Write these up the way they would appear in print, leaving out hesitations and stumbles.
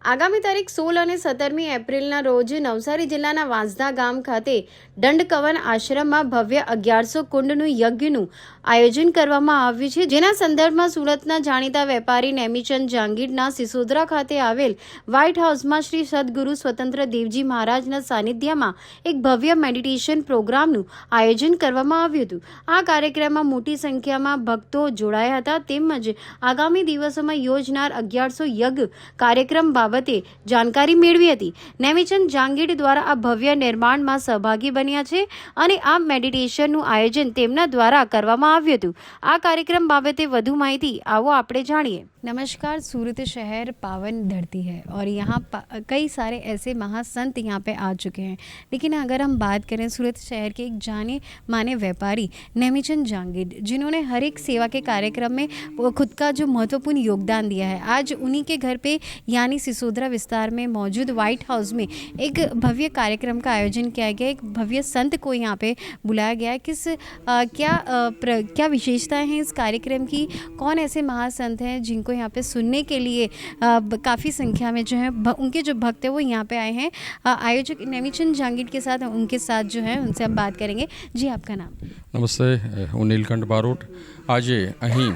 આગામી તારીખ 16 અને 17મી એપ્રિલના રોજ નવસારી જિલ્લાના વાંસદા ગામ ખાતે દંડકવન આશ્રમમાં ભવ્ય 1100 કુંડનું યજ્ઞનું આયોજન કરવામાં આવ્યું છે, જેના સંદર્ભમાં સુરતના જાણીતા વેપારી નેમિચંદ જાંગીરના સિસોદરા ખાતે આવેલ વ્હાઇટ હાઉસમાં શ્રી સદગુરુ સ્વતંત્ર દેવજી મહારાજના સાનિધ્યમાં એક ભવ્ય મેડિટેશન પ્રોગ્રામનું આયોજન કરવામાં આવ્યું હતું। આ કાર્યક્રમમાં મોટી સંખ્યામાં ભક્તો જોડાયા હતા, તેમજ આગામી દિવસોમાં યોજનાર 1100 યજ્ઞ કાર્યક્રમ બાબતે જાણકારી મેળવી હતી। નેમિચંદ જાંગીડ દ્વારા આ ભવ્ય નિર્માણમાં સહભાગી બન્યા છે અને આ મેડિટેશનનું આયોજન તેમના દ્વારા કરવામાં આવ્યું હતું। આ કાર્યક્રમ બાબતે વધુ માહિતી આવો આપણે જાણીએ। नमस्कार। सूरत शहर पावन धरती है और यहाँ कई सारे ऐसे महासंत यहाँ पे आ चुके हैं, लेकिन अगर हम बात करें सूरत शहर के एक जाने माने व्यापारी नेमिचंद जांगीड, जिन्होंने हर एक सेवा के कार्यक्रम में खुद का जो महत्वपूर्ण योगदान दिया है, आज उन्हीं के घर पे यानी सिसोदरा विस्तार में मौजूद व्हाइट हाउस में एक भव्य कार्यक्रम का आयोजन किया गया। एक भव्य संत को यहाँ पे बुलाया गया है। क्या विशेषताएँ हैं इस कार्यक्रम की? कौन ऐसे महासंत हैं जिनको यहाँ पे सुनने के लिए काफ़ी संख्या में जो है उनके जो भक्त हैं वो यहाँ पे आए हैं। आयोजक नेमिचंद जांगीड के साथ उनके साथ जो है उनसे हम बात करेंगे। जी, आपका नाम? नमस्ते, હું નીલકંઠ બારોટ। આજે અહીં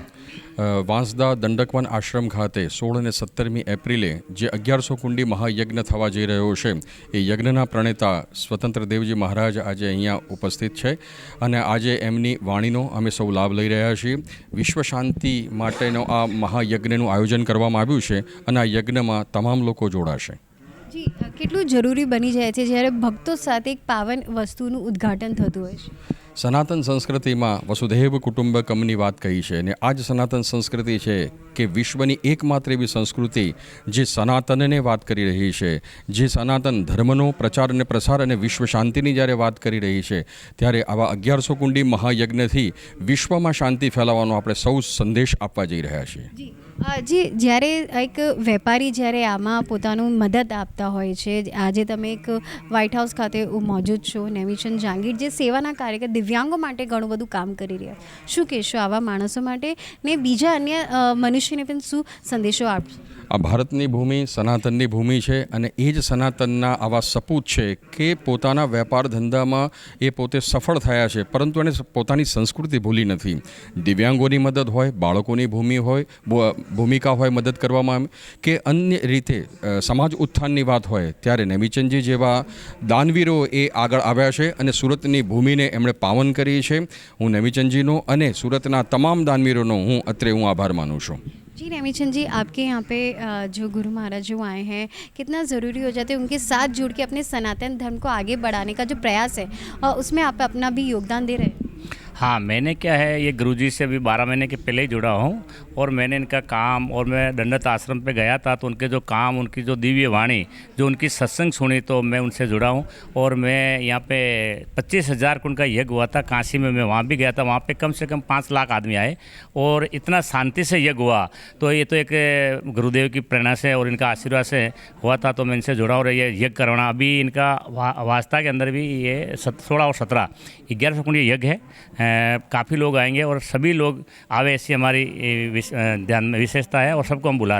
વાંસદા દંડકવન આશ્રમ ખાતે 16 અને 17મી એપ્રિલે જે 1100 કુંડી મહાયજ્ઞ થવા જઈ રહ્યો છે, એ યજ્ઞના પ્રણેતા સ્વતંત્ર દેવજી મહારાજ આજે અહીંયા ઉપસ્થિત છે અને આજે એમની વાણીનો અમે સૌ લાભ લઈ રહ્યા છીએ। વિશ્વ શાંતિ માટેનો આ મહાયજ્ઞનું આયોજન કરવામાં આવ્યું છે અને આ યજ્ઞમાં તમામ લોકો જોડાશે। જી, કેટલું જરૂરી બની જાય છે જ્યારે ભક્તો સાથે એક પાવન વસ્તુનું ઉદ્ઘાટન થતું હોય છે? સનાતન સંસ્કૃતિમાં વસુધૈવ કુટુંબકમની વાત કહી છે અને આ જ સનાતન સંસ્કૃતિ છે કે વિશ્વની એકમાત્ર એવી સંસ્કૃતિ જે સનાતનને વાત કરી રહી છે, જે સનાતન ધર્મનો પ્રચાર અને પ્રસાર અને વિશ્વ શાંતિની જ્યારે વાત કરી રહી છે, ત્યારે આવા 1100 કુંડી મહાયજ્ઞથી વિશ્વમાં શાંતિ ફેલાવવાનો આપણે સૌ સંદેશ આપવા જઈ રહ્યા છીએ। જી, જ્યારે એક વેપારી જ્યારે આમાં પોતાનું મદદ આપતા હોય છે, આજે તમે એક વ્હાઇટ હાઉસ ખાતે મોજૂદ છો, નેમિચંદ જાંગીડ જે સેવાના કાર્યકર દિવ્યાંગો માટે ઘણું બધું કામ કરી રહ્યા, શું કહેશો આવા માણસો માટે ને બીજા અન્ય મનુષ્યને પણ શું સંદેશો આપશો? આ ભારતની ભૂમિ સનાતનની ભૂમિ છે અને એ જ સનાતનના આવા સપૂત છે કે પોતાના વેપાર ધંધામાં એ પોતે સફળ થયા છે, પરંતુ એને પોતાની સંસ્કૃતિ ભૂલી નથી। દિવ્યાંગોની મદદ હોય, બાળકોની ભૂમિકા હોય મદદ કરવામાં, કે અન્ય રીતે સમાજ ઉત્થાનની વાત હોય, ત્યારે નેમિચંદજી જેવા દાનવીરો એ આગળ આવ્યા છે અને સુરતની ભૂમિને એમણે પાવન કરી છે। હું નેમિચંદજીનો અને સુરતના તમામ દાનવીરોનો હું આભાર માનું છું। जी, नेमिचंद जी, आपके यहाँ पे जो गुरु महाराज जो आए हैं, कितना ज़रूरी हो जाता है उनके साथ जुड़ के अपने सनातन धर्म को आगे बढ़ाने का जो प्रयास है, उसमें आप अपना भी योगदान दे रहे हैं? हाँ, मैंने क्या है, ये गुरुजी से अभी 12 महीने के पहले ही जुड़ा हूँ और मैंने इनका काम, और मैं दंडत आश्रम पे गया था तो उनके जो काम, उनकी जो दिव्य वाणी, जो उनकी सत्संग सुनी, तो मैं उनसे जुड़ा हूँ। और मैं यहाँ पे 25,000 कुंड का यज्ञ हुआ था काशी में, मैं वहाँ भी गया था। वहाँ पे कम से कम 5 लाख आदमी आए और इतना शांति से यज्ञ हुआ। तो ये तो एक गुरुदेव की प्रेरणा से और इनका आशीर्वाद से हुआ था, तो मैं इनसे जुड़ा और ये यज्ञ करवाना। अभी इनका वास्ता के अंदर भी ये 16 और 17 1100 कुंड यज्ञ है। काफ़ी लोग आएंगे और सभी लोग आवे, ऐसी हमारी ध्यान में विशेषता है और सबको हम बुला रहे हैं।